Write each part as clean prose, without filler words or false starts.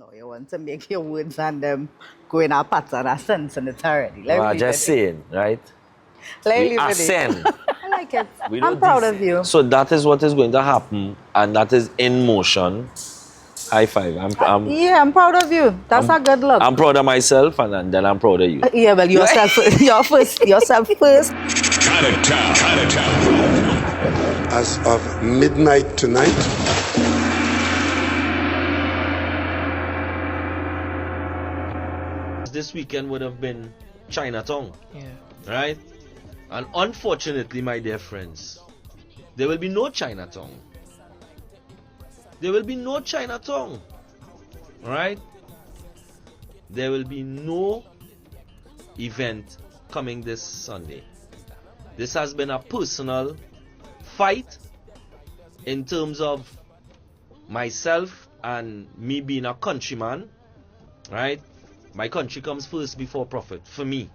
No, you want to make your words and them go in a pattern, a sense in it already. Just saying, right? We ascend. I like it. We I'm proud of you. So that is what is going to happen, and that is in motion. High five. I'm proud of you. That's a good look. I'm proud of myself, and then I'm proud of you. Yeah, well, yourself first. Chinatown. As of midnight tonight, this weekend would have been Chinatown. Yeah. Right? And unfortunately, my dear friends, there will be no Chinatown. There will be no Chinatown. Right? There will be no event coming this Sunday. This has been a personal fight in terms of myself and me being a countryman. Right? My country comes first before profit for me.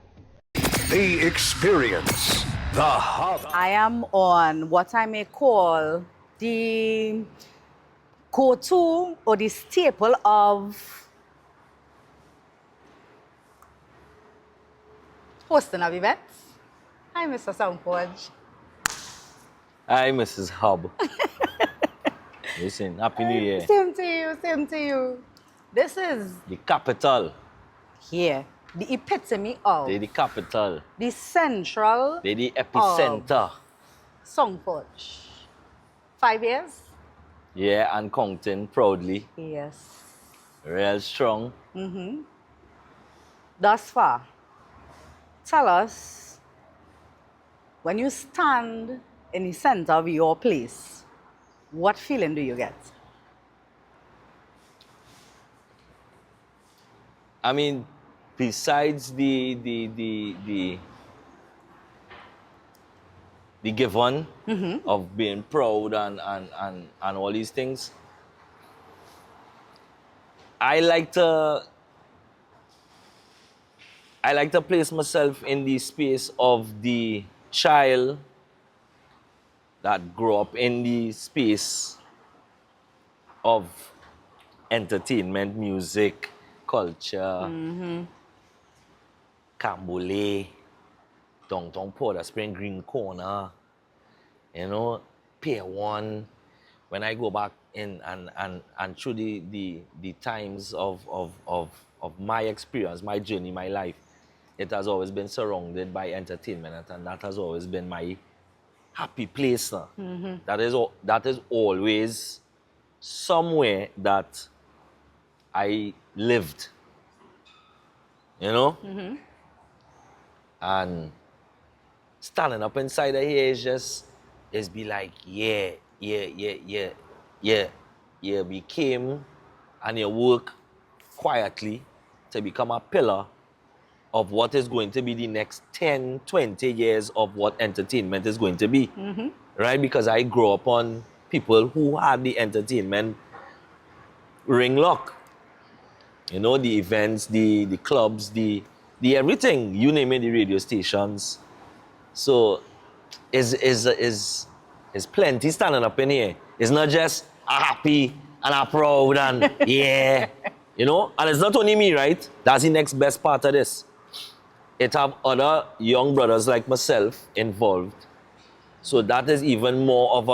The experience, the hub. I am on what I may call the go-to or the staple of hosting of events. Hi, Mr. Soundforge. Hi, Mrs. Hub. Listen, Happy New Year. Same to you. This is The capital. here, the epitome of The capital. the central The epicenter. Soundforge. 5 years? Yeah, and counting proudly. Yes. Real strong. Thus far, tell us, when you stand in the center of your place, what feeling do you get? I mean, besides the given of being proud and all these things, I like to place myself in the space of the child that grew up in the space of entertainment, music, culture, Cambole, Downtown Port of Spring, Green Corner, Pier 1. When I go back in and through the times of my experience, my journey, my life, it has always been surrounded by entertainment, and that has always been my happy place. That is always somewhere that I lived, and standing up inside of here is be like, yeah, we came and you work quietly to become a pillar of what is going to be the next 10, 20 years of what entertainment is going to be, right? Because I grew up on people who had the entertainment ring lock. The events, the clubs, the everything, you name it, the radio stations. So is plenty standing up in here. It's not just a happy and a proud and yeah, and it's not only me, right? That's the next best part of this. It have other young brothers like myself involved. So that is even more of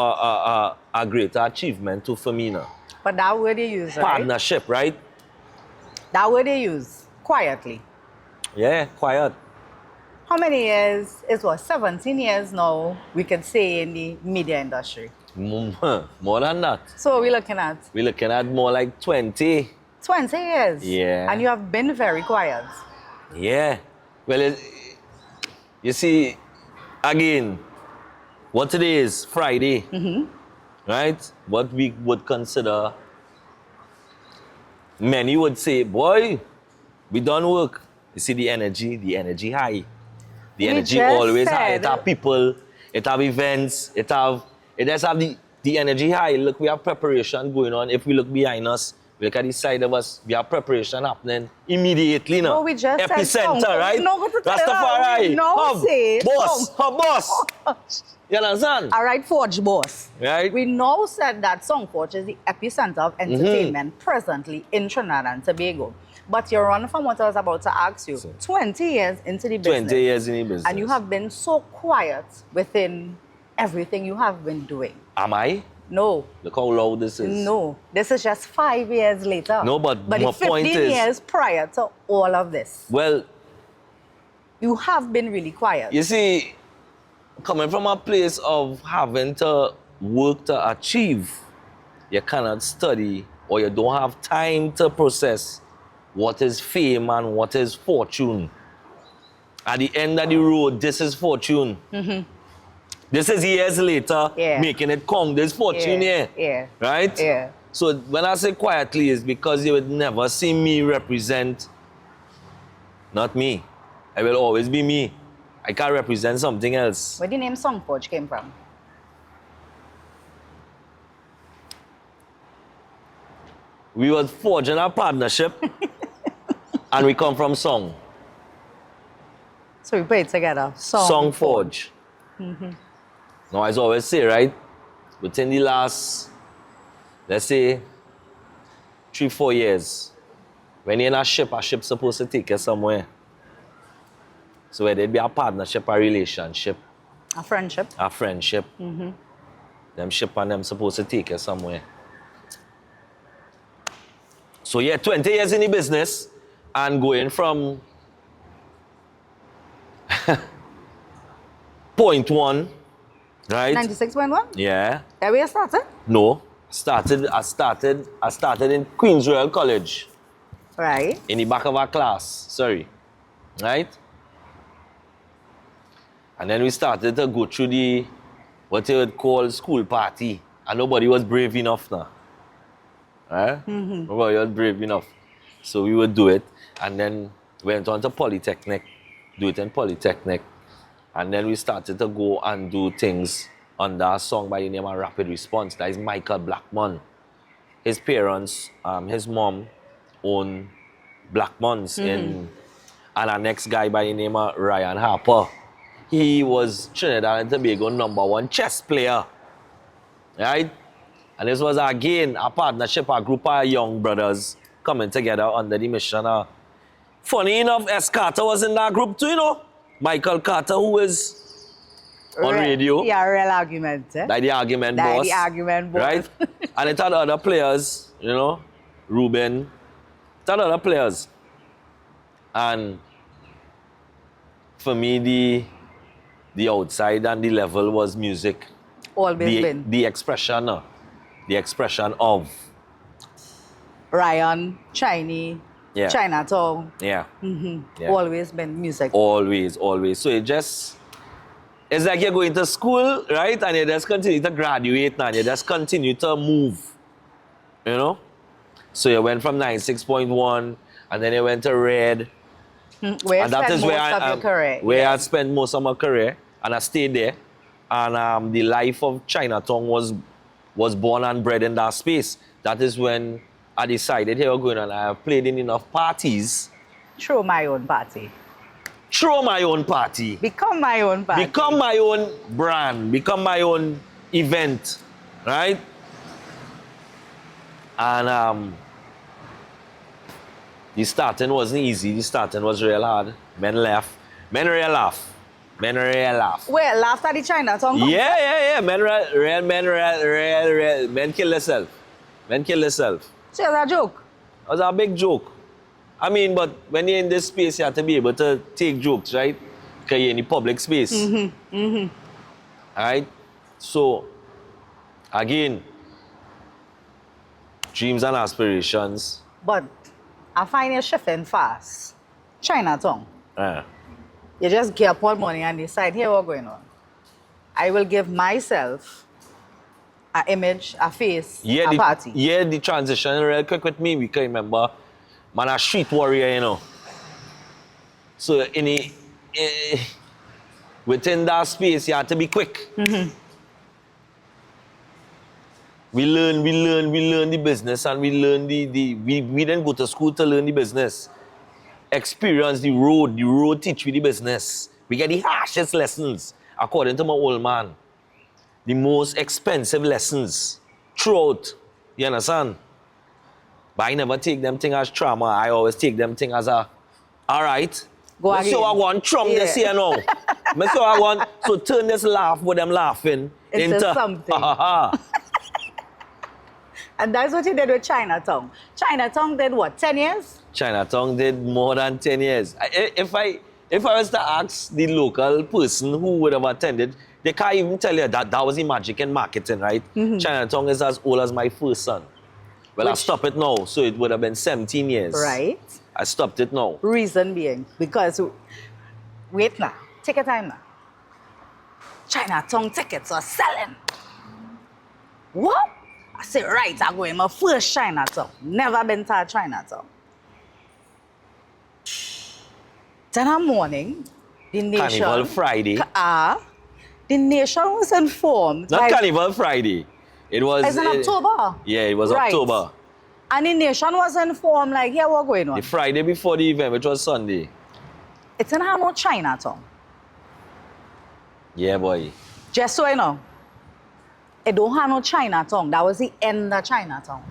a greater achievement for me now. But that word they use, right? Partnership, right? That word they use, quietly. Yeah, quiet. How many years? It was 17 years now, we can say, in the media industry. More than that. So we're looking at? We're looking at more like 20. 20 years? Yeah. And you have been very quiet. Yeah. Well, you see, again, what today is? Friday. Right? What we would consider, many would say, boy, we done work. You see the energy high. The energy always high. It have people, it have events, it does have the energy high. Look, we have preparation going on. If we look behind us, Look at the side of us. We have preparation happening immediately now. No, we just said song. Epicenter, right? We know what to tell you. Rastafari. We know Hub. say Boss. song. Hub boss. You understand? All right, Forge boss. Right. We now said that Song Forge is the epicenter of entertainment presently in Trinidad and Tobago. But you're running from what I was about to ask you. 20 years into the business. 20 years in the business. And you have been so quiet within everything you have been doing. Am I? No. Look how loud this is. No. This is just 5 years later. No, but my the point 15 is... years prior to all of this. Well... You have been really quiet. You see, coming from a place of having to work to achieve, you cannot study or you don't have time to process what is fame and what is fortune. At the end of the road, this is fortune. This is years later, making it come. There's fortune here. Yeah. Right? Yeah. So when I say quietly, it's because you would never see me represent, not me. I will always be me. I can't represent something else. Where the name Song Forge came from? We were forging a partnership and we come from song. So we put it together. Song Forge. Now, as I always say, right? Within the last, let's say, 3-4 years, when you're in a ship's supposed to take you somewhere. So whether it be a partnership, a relationship, a friendship. Them ship and them supposed to take you somewhere. So yeah, 20 years in the business and going from point one, right? 96.1? Yeah. That where you started? No. I started in Queen's Royal College. Right. In the back of our class. Sorry. Right? And then we started to go through the, what you would call school party. And nobody was brave enough now. Right? Nobody was brave enough. So we would do it. And then went on to Polytechnic. Do it in Polytechnic. And then we started to go and do things under a song by the name of Rapid Response. That is Michael Blackmon. His parents, his mom, own Blackmons in, and our next guy by the name of Ryan Harper. He was Trinidad and Tobago #1 chess player. Right? And this was again a partnership, a group of young brothers coming together under the mission. Funny enough, S. Carter was in that group too, you know. Michael Carter, who is on radio. Yeah, real argument. Like the argument boss. Like the argument boss. Right? And it had other players, you know, Ruben. It had other players. And for me, the outside and the level was music. Always been. The expression of. Ryan, Chinee, Chinatown. Yeah. Always been music. Always. So it's like you're going to school, right? And you just continue to graduate now. And you just continue to move. You know? So you went from 96.1 and then you went to Red. Where and that is where I spent most of my career. And I stayed there. And the life of Chinatown was born and bred in that space. That is when I decided, here we're going on. I have played in enough parties. Throw my own party. Become my own party. Become my own brand. Become my own event. Right? And the starting wasn't easy. The starting was real hard. Men laugh. Men real laugh. Well, laughed at the Chinatown. Yeah. Men kill themselves. So it's a joke. It was a big joke. I mean, but when you're in this space, you have to be able to take jokes, right? Because you're in the public space. Alright? So, again, dreams and aspirations. But I find you shifting fast. Chinatown. You just get up all morning and decide, here what's going on. I will give myself an image, a face, a party. Yeah, the transition real quick with me because remember, man, a street warrior, you know. So within that space, you have to be quick. We learn the business, and we learn we didn't go to school to learn the business. Experience the road teach we the business. We get the harshest lessons, according to my old man. The most expensive lessons throughout. You understand? But I never take them thing as trauma. I always take them thing as a, all right. Go again. So I want Trump this year now. So I want so turn this laugh with them laughing into something. And that's what you did with Chinatown. Chinatown did what, 10 years? Chinatown did more than 10 years. If I was to ask the local person who would have attended, they can't even tell you that was the magic in marketing, right? Chinatown is as old as my first son. Well, I stopped it now, so it would have been 17 years. Right. I stopped it now. Reason being, because, wait now, take your time now. Chinatown tickets are selling. What? I said, right, I'm going my first Chinatown. Never been to Chinatown. Then in the morning, the nation... Carnival Friday. The nation was informed. Not Carnival Friday. It was... It's in October. Yeah, it was right. October. And the nation was informed, like, yeah, what's going on? The Friday before the event, which was Sunday. It's in no Chinatown. Yeah, boy. Just so you know, it don't have no Chinatown. That was the end of Chinatown.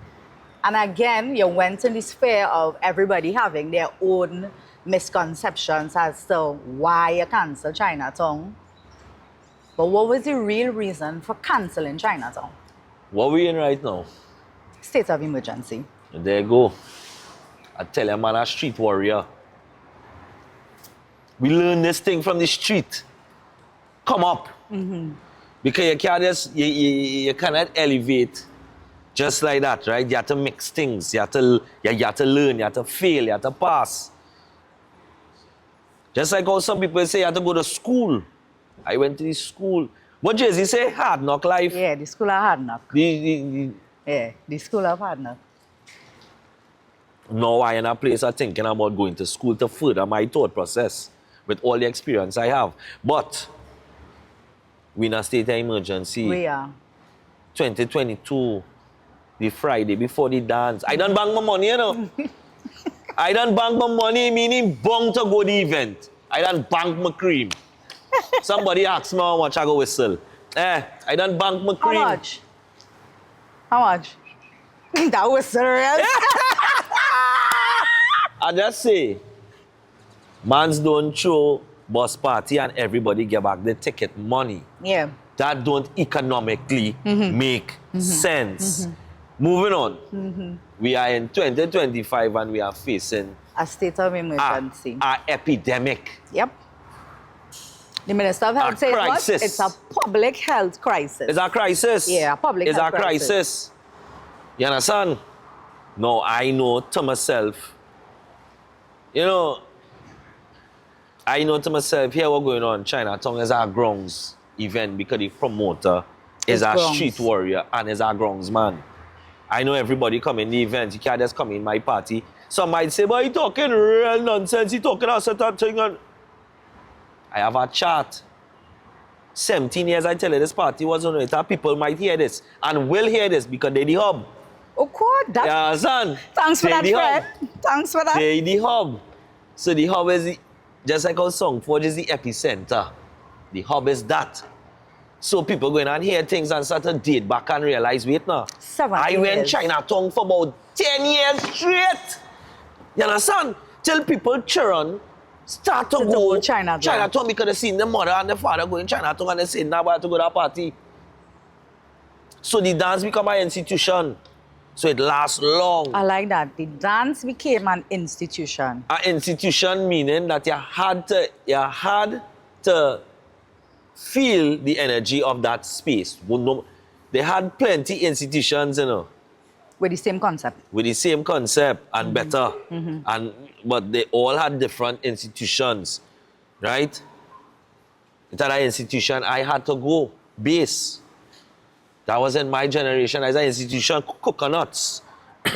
And again, you went in this sphere of everybody having their own misconceptions as to why you cancel Chinatown. But what was the real reason for canceling Chinatown? What we in right now? State of emergency. There you go. I tell you, man, a street warrior. We learn this thing from the street. Come up. Because you can't just, you cannot elevate just like that, right? You have to mix things. You have to learn, you have to fail, you have to pass. Just like how some people say you have to go to school. I went to the school. What Jay-Z say? Hard knock life. Yeah, the school of hard knock. Yeah, the school of hard knock. Now I in a place of thinking about going to school to further my thought process with all the experience I have. But we in a state of emergency. We are. 2022, the Friday before the dance. I done bank my money, you know. I done bank my money, meaning bong to go the event. I done bank my cream. Somebody asked me how much I go whistle. I done bank my cream. How much? How much? That was serious. I just say, mans don't throw bus party and everybody get back the ticket money. Yeah. That don't economically make sense. Moving on. We are in 2025 and we are facing a state of emergency. An epidemic. Yep. The Minister of Health says what? It's a public health crisis. It's a crisis. Yeah, a public health crisis. It's a crisis. You understand? No, I know to myself, you know, I know to myself, here what's going on, Chinatown is our grounds event because the promoter is a street warrior and is our grounds man. I know everybody come in the event, you can't just come in my party. Some might say, but he talking real nonsense, he talking a certain thing. And I have a chart. 17 years I tell you this party was on it. People might hear this and will hear this because they're the hub. Of course. Yeah, son. Thanks for that, Fred. Thanks for that. They're the hub. So the hub is, just like our song, Forge is the epicenter. The hub is that. So people going and hear things and start to date back and realize, wait now. I went Chinatown for about 10 years straight. You understand? Till people churn, start to go Chinatown because they seen the mother and the father going Chinatown and they say, now I have to go to that party. So the dance become an institution. So it lasts long. I like that. The dance became an institution. An institution meaning that you had to feel the energy of that space. They had plenty institutions, you know. With the same concept. With the same concept and better. But they all had different institutions, right? Into that institution, I had to go base. That wasn't my generation. As an institution, coconuts.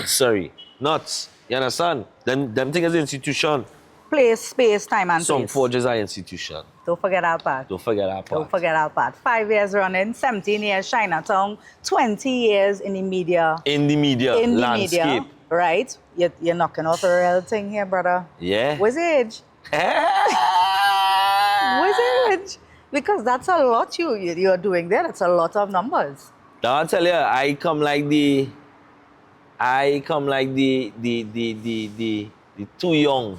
Sorry, nuts. You understand? Them things is institution. Place, space, time, and Some place. forges are institution. Don't forget our part. Don't forget that part. Don't forget our part. 5 years running, 17 years Chinatown, 20 years in the media. In the media landscape. Media, right? You're knocking off a real thing here, brother. Yeah. What's age? What's age? Because that's a lot you're doing there. That's a lot of numbers. Now I'll tell you, I come like the too young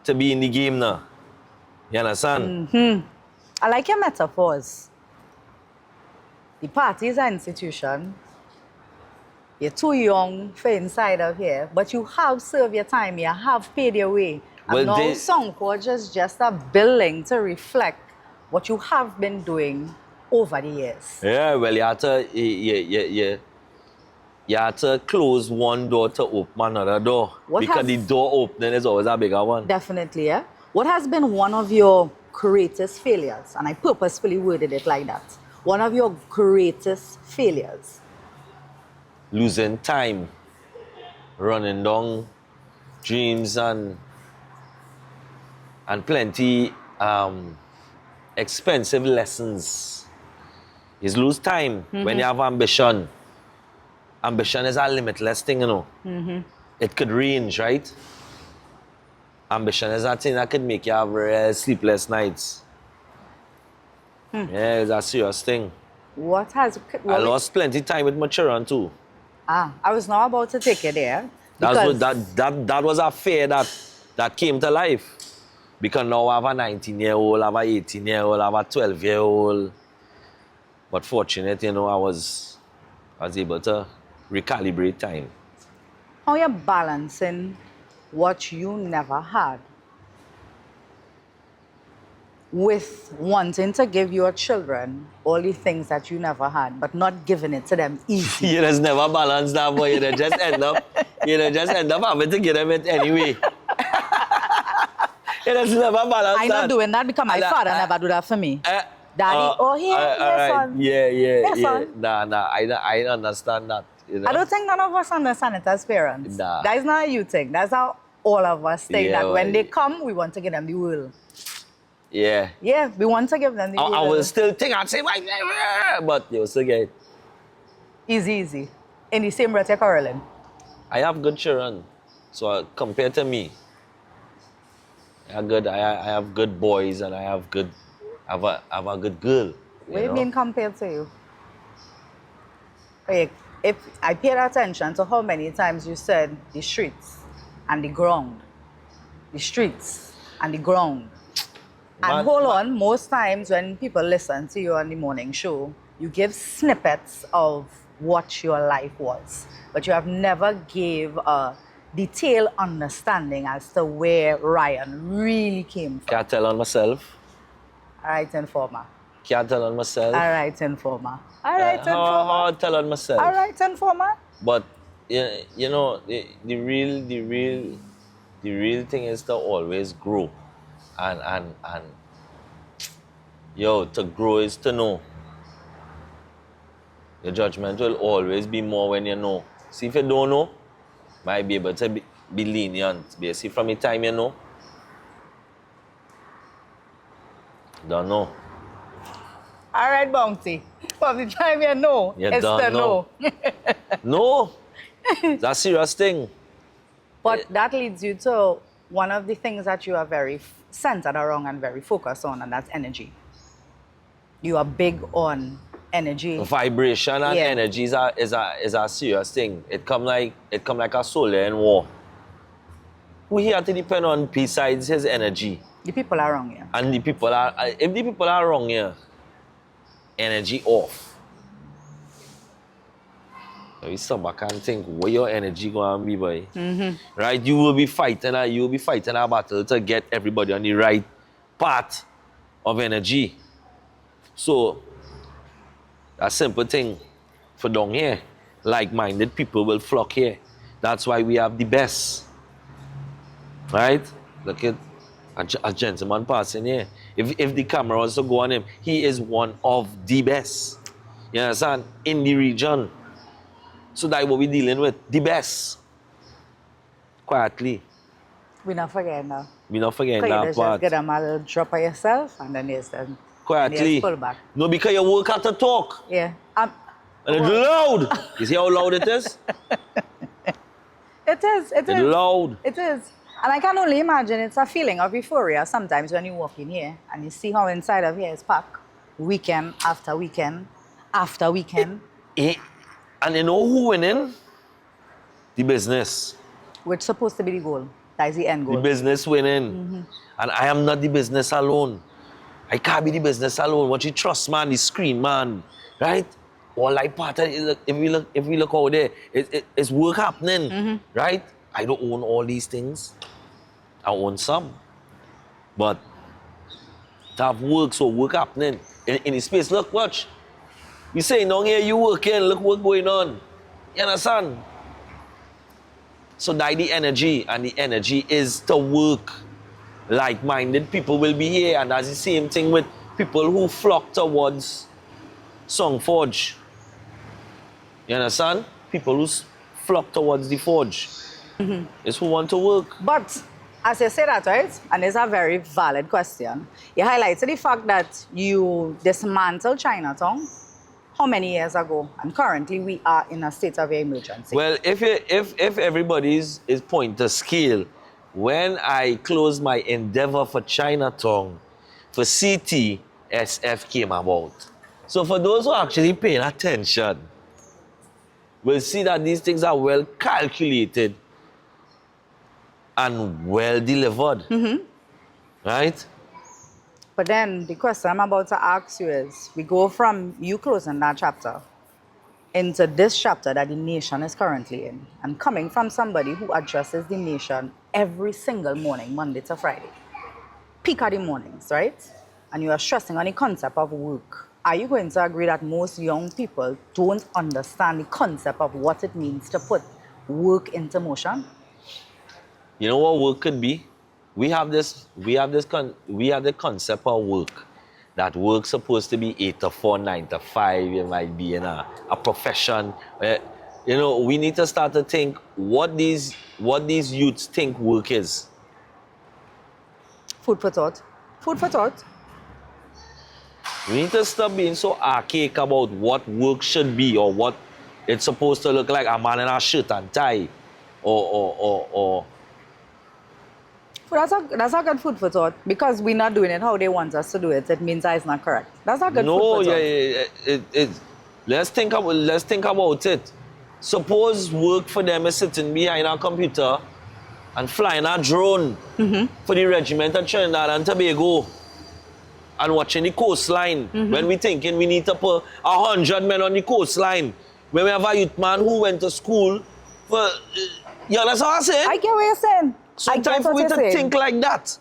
to be in the game now. You understand? I like your metaphors. The party is an institution. You're too young for inside of here, but you have served your time. You have paid your way. And Well, now they- Songko is just a building to reflect what you have been doing over the years. Yeah, well, you have to close one door to open another door. What because has- the door opening is always a bigger one. Definitely, yeah. What has been one of your greatest failures? And I purposefully worded it like that. One of your greatest failures. Losing time, running down dreams and plenty expensive lessons. You lose time when you have ambition. Ambition is a limitless thing, you know. It could range, right? Ambition is a thing that could make you have sleepless nights. Yeah, it's a serious thing. I lost plenty time with my children too. I was not about to take it there. That was a fear that came to life. Because now I have a 19-year-old, I have a 18-year-old, I have a 12-year-old. But fortunate, you know, I was able to recalibrate time. How you're balancing what you never had with wanting to give your children all the things that you never had, but not giving it to them easy. You just never balance that, boy. You just end up having to give them it anyway. You just never balance that. I'm not doing that because my father never do that for me. Daddy, son. Yeah. Son. Nah, I understand that. You know? I don't think none of us understand it as parents. Nah. That is not a you thing. That's how all of us think, Yeah, that when well, they come, we want to give them the world. Yeah. Yeah, we want to give them the world. I will still think I'd say, but you'll still get it. Easy. In the same breath, you're quarreling. I have good children. So compared to me, I have good boys and I have a good girl. What do you mean compared to you? Like, if I paid attention to how many times you said the streets and the ground. The streets and the ground. And hold on, most times when people listen to you on the morning show, you give snippets of what your life was. But you have never gave a detailed understanding as to where Ryan really came from. Can't tell on myself. All right, Informer. Can't tell on myself. All right, Informer. All right, How Informer. I tell on myself. All right, Informer. But you know, the real thing is to always grow. And to grow is to know. Your judgment will always be more when you know. See, if you don't know, might be able to be lenient. See, from the time you know, don't know. All right, Bounty. From the time you know, You it's don't to know. No, that's a serious thing. But that leads you to one of the things that you are very centered around and very focused on, and that's energy. You are big on energy. Vibration and energy is a serious thing. It come like a soldier in war. Who he had to depend on besides his energy? The people are wrong here. And if the people are wrong here, energy off. You stop back and think where your energy going to be, boy. Right? You will be fighting a battle to get everybody on the right path of energy. So, a simple thing for down here, like-minded people will flock here. That's why we have the best. Right? Look at a gentleman passing here. If the camera was to go on him, he is one of the best. You understand? In the region. So that's what we're dealing with. The best. Quietly. We're not forgetting that. We're not forgetting Because you that just part. get them a little drop of yourself and then and Quietly. you pull back. No, because you work out to talk. Yeah. And it's loud. You see how loud it is? It is. It It's is. loud. It is. And I can only imagine it's a feeling of euphoria sometimes when you walk in here and you see how inside of here is packed. Weekend after weekend after weekend. And you know who winning? The business. Which is supposed to be the goal. That is the end goal. The business winning. And I am not the business alone. I can't be the business alone. What you trust, man, the screen, man. Right? All like part of it, if we look out there, it's work happening. Right? I don't own all these things. I own some. But to have work, so work happening. In the space, look, watch. You say, no, here you working, look what going on. You understand? So that's the energy, and the energy is to work. Like-minded people will be here, and that's the same thing with people who flock towards Songforge. You understand? People who flock towards the Forge. Is who want to work. But as you say that, right? And it's a very valid question. You highlighted the fact that you dismantled Chinatown how many years ago? And currently we are in a state of emergency. Well, if everybody's is point to scale, when I closed my endeavor for Chinatown, for CT, SF came about. So for those who are actually paying attention, we'll see that these things are well calculated and well delivered. Right? But then the question I'm about to ask you is, we go from you closing that chapter into this chapter that the nation is currently in, and coming from somebody who addresses the nation every single morning, Monday to Friday. Peak of the mornings, right? And you are stressing on the concept of work. Are you going to agree that most young people don't understand the concept of what it means to put work into motion? You know what work could be? We have the concept of work. That work's supposed to be 8 to 4, 9 to 5. You might be in a profession. You know, we need to start to think what these youths think work is. Food for thought. Food for thought. We need to stop being so archaic about what work should be or what it's supposed to look like. A man in a shirt and tie, or. Well, that's a good food for thought, because we're not doing it how they want us to do it. It means that it's not correct. That's a good food for thought. Let's think about it. Suppose work for them is sitting behind a computer and flying a drone for the regiment of Trinidad and Tobago and watching the coastline. When we thinking we need to put 100 men on the coastline. When we have a youth man who went to school for, you understand what I'm saying? I get what you're saying. Sometimes for we to think like that.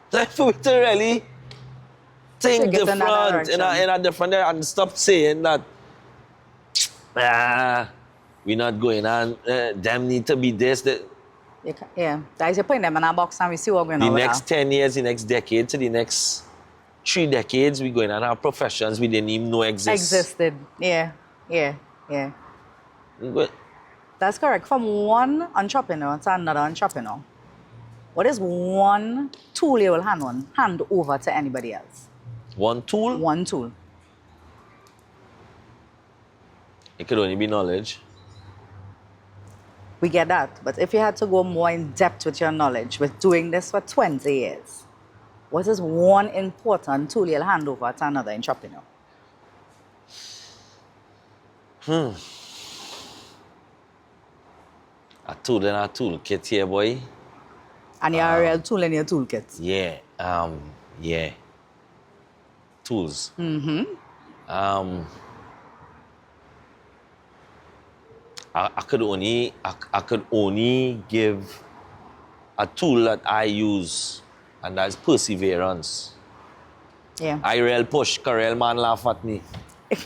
Time for we to really think different in a different way and stop saying that we're not going on, them need to be this. Yeah, that is you putting them in a box and we see what's going on. The next 10 years, the next decade, to the next 3 decades, we're going to have professions we didn't even know existed. Yeah. But that's correct. From one entrepreneur to another entrepreneur, what is one tool you will hand over to anybody else? One tool? One tool. It could only be knowledge. We get that. But if you had to go more in depth with your knowledge, with doing this for 20 years, what is one important tool you'll hand over to another entrepreneur? A tool in a toolkit here, boy. And you're a real tool in your toolkit. Yeah. Tools. I could only give a tool that I use, and that's perseverance. Yeah. I real push, Karel man laugh at me.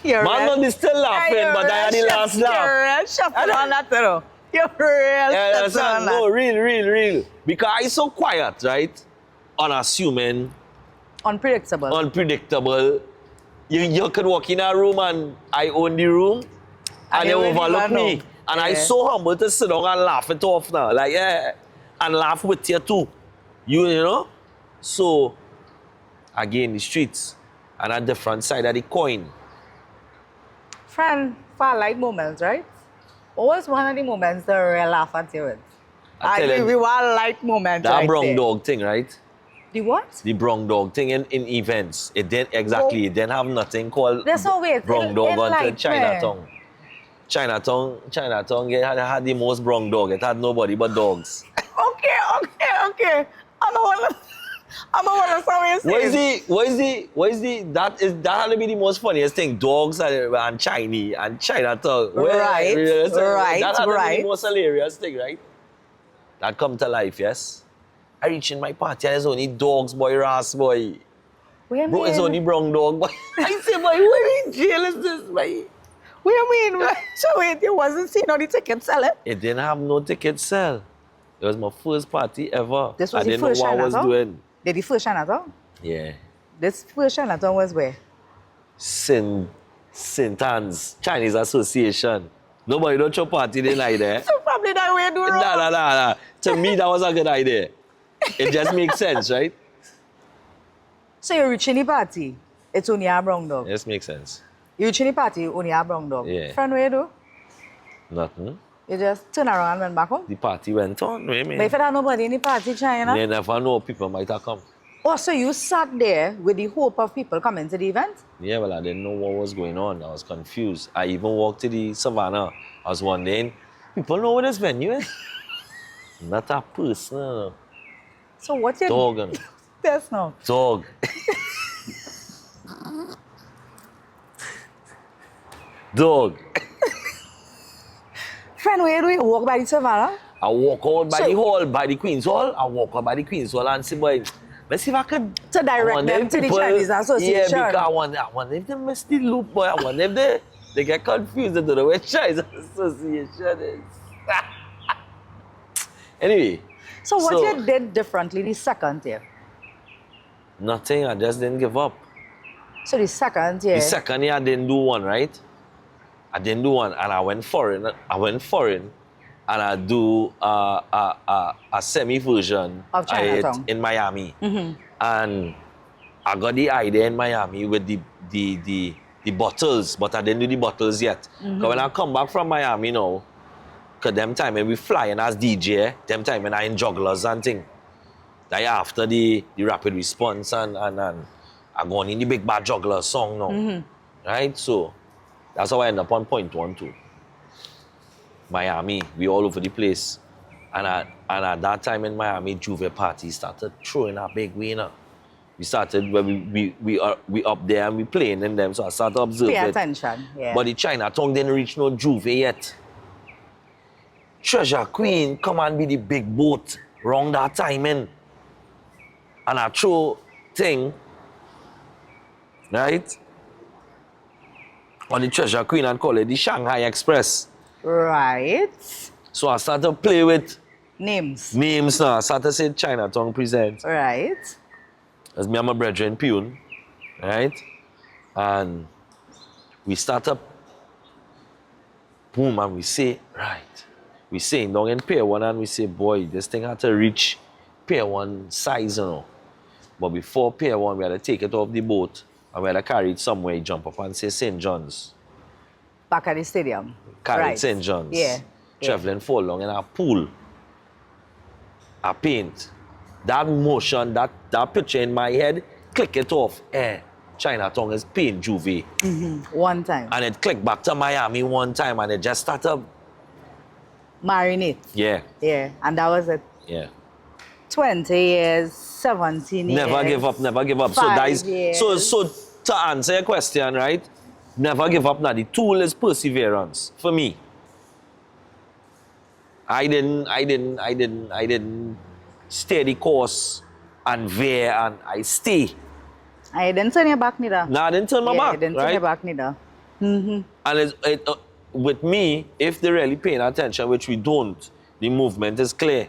You're Man real, not be still laughing, but I had the last laugh. You're real shuffle on that, though. You're real shuffle on that. No, real. Because I so quiet, right? Unassuming. Unpredictable. You could walk in a room and I own the room and they overlook me. And I so humble to sit down and laugh it off now. Like, yeah. And laugh with you too. You know? So, again, the streets. And a different side of the coin. Friend, for light moments, right? What was one of the moments that really laugh at you with? I tell you, we want light moments that right brown there. dog thing, right? The what? The brown dog thing in events. It didn't exactly, it didn't have nothing called There's no way. brown dog until like, Chinatown. Chinatown had the most brown dog. It had nobody but dogs. Okay. I'm a one of that had to be the most funniest thing. Dogs and Chinee and Chinatown. Right. That had to be the most hilarious thing, right? That come to life, yes? I reach in my party and there's only dogs, boy, ras, boy. Bro, it's only brown dog, boy. I say, boy, what in jail is this, boy? What do you mean? So wait, you wasn't seeing all the tickets selling? It didn't have no ticket sell. It was my first party ever. This was I the didn't know first what I was Chinatown? doing. Did the first Chinatown? Yeah. This first Chinatown was where? St. Anne's Chinese Association. Nobody don't show party the night there. So probably that way do wrong. Nah. To me, that was a good idea. It just makes sense, right? So you're reaching the party, it's only a brown dog. It just makes sense. You reaching the party, only a brown dog. Yeah. Friend, what you do? Nothing. You just turn around and went back home? The party went on, man. But if you had nobody in the party, China? You never know people might have come. Oh, so you sat there with the hope of people coming to the event? Yeah, well, I didn't know what was going on. I was confused. I even walked to the savannah. I was wondering, people know where this venue is? Not a person. No. So what you... Dog. No. That's no. Dog. Dog. Friend, where do you walk by the savannah? I walk out by the hall, by the Queen's Hall. I walk out by the Queen's Hall and say, boy, let's see if I could... To direct them to the Chinese Association. Yeah, because I wonder if they miss the loop, boy. I wonder if they get confused and don't know where Chinese Association is. Anyway. So what you did differently the second year? Nothing, I just didn't give up. So the second year... The second year, I didn't do one, right? I didn't do one, and I went foreign, and I do a semi-version of Chinatown in Miami. Mm-hmm. And I got the idea in Miami with the bottles, but I didn't do the bottles yet. Mm-hmm. Because when I come back from Miami now, because them time when we flying as DJ, them time when I in jugglers and thing. That after the rapid response and I gone in the big bad juggler song now. Mm-hmm. Right? So that's how I end up on point 1, 2. Miami, we all over the place. And at that time in Miami, Juve party started throwing a big winner. We started when we up there and we playing in them, so I started observing. Pay attention, yeah. But the Chinatown didn't reach no Juve yet. Treasure Queen come and be the big boat wrong that timing. And I throw thing, right? On the Treasure Queen and call it the Shanghai Express. Right. So I started to play with names now. I started to say Chinatown presents. Right. As me and my brethren Pune, right? And we start up, boom, and we say, right. We say down in Pier 1 and we say, boy, this thing had to reach Pier 1 size, you know. But before Pier 1, we had to take it off the boat and we had to carry it somewhere, jump up and say St. John's. Back at the stadium. Carry right. it St. John's. Yeah. Traveling for long in a pool. I paint. That motion, that picture in my head, click it off. Chinatown is paint Juve. Mm-hmm. One time. And it clicked back to Miami one time and it just started. Marinate. Yeah. Yeah. And that was it. Yeah. 20 years, 17 years. Never give up, never give up. 5 years. So to answer your question, right? Never give up now. The tool is perseverance for me. I didn't stay the course and veer and I stay. I didn't turn your back neither. No, I didn't turn my back. I didn't turn your back neither. Mm-hmm. And with me, if they're really paying attention, which we don't, the movement is clear.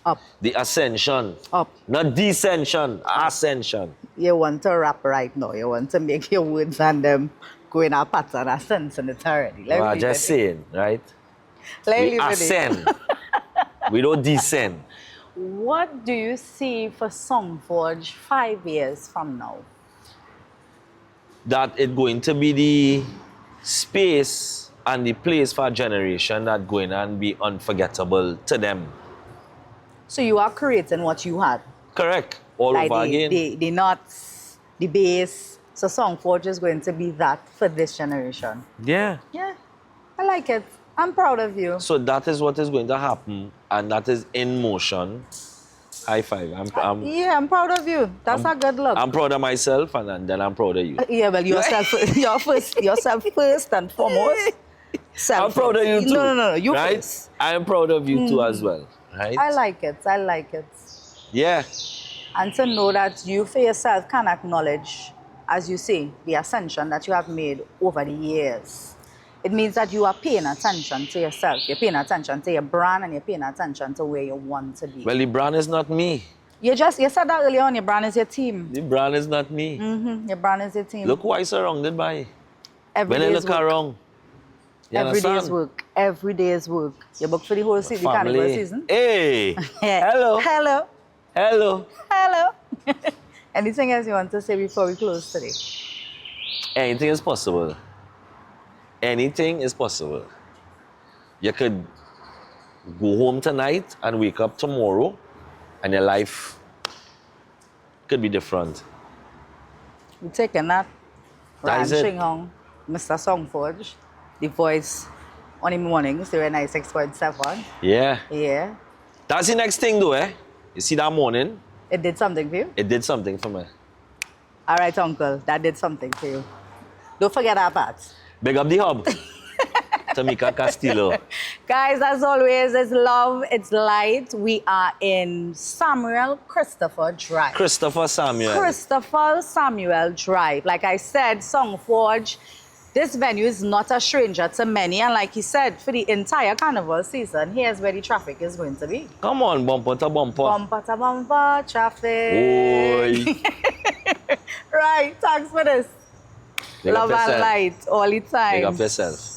Up. The ascension. Up. Not descension, ascension. You want to rap right now. You want to make your words and them going a pattern, a sense in it already. No, I'm just saying, right? We ascend. We don't descend. What do you see for Songforge 5 years from now? That it's going to be the space and the place for a generation that going and be unforgettable to them. So you are creating what you had. Correct. All like over again. The nuts, the bass. So Songforge is going to be that for this generation. Yeah. Yeah, I like it. I'm proud of you. So that is what is going to happen, and that is in motion. High five. Yeah, I'm proud of you. That's a good look. I'm proud of myself, and then I'm proud of you. Yeah, well, yourself first and foremost. I'm proud of you too. No, you right? first. I'm proud of you too as well. Right? I like it. Yeah. And to know that you for yourself can acknowledge, as you say, the ascension that you have made over the years. It means that you are paying attention to yourself. You're paying attention to your brand and you're paying attention to where you want to be. Well, the brand is not me. You said that earlier on, your brand is your team. The brand is not me. Your brand is your team. Look who I'm surrounded by. Every when I day look is work. around. Every day is work. Every day is work. You book for the whole season, the carnival season. Hey. Hello. Hello. Hello. Hello. Anything else you want to say before we close today? Anything is possible. Anything is possible. You could go home tonight and wake up tomorrow and your life could be different. We're taking that. That Ryan is it. Shing Hon, Mr. Songforge, the voice on the mornings, 96.7. Yeah. Yeah. That's the next thing though, eh? You see that morning? It did something for you? It did something for me. All right, uncle. That did something for you. Don't forget that part. Big up the hub. Tameeka Castillo. Guys, as always, it's love, it's light. We are in Samuel Christopher Drive. Christopher Samuel. Christopher Samuel Drive. Like I said, Songforge, this venue is not a stranger to many. And like he said, for the entire carnival season, here's where the traffic is going to be. Come on, bumper to bumper. Bumper to bumper, traffic. Oi. Right, thanks for this. Big up Love and yourself. light all the time. Big up yourself.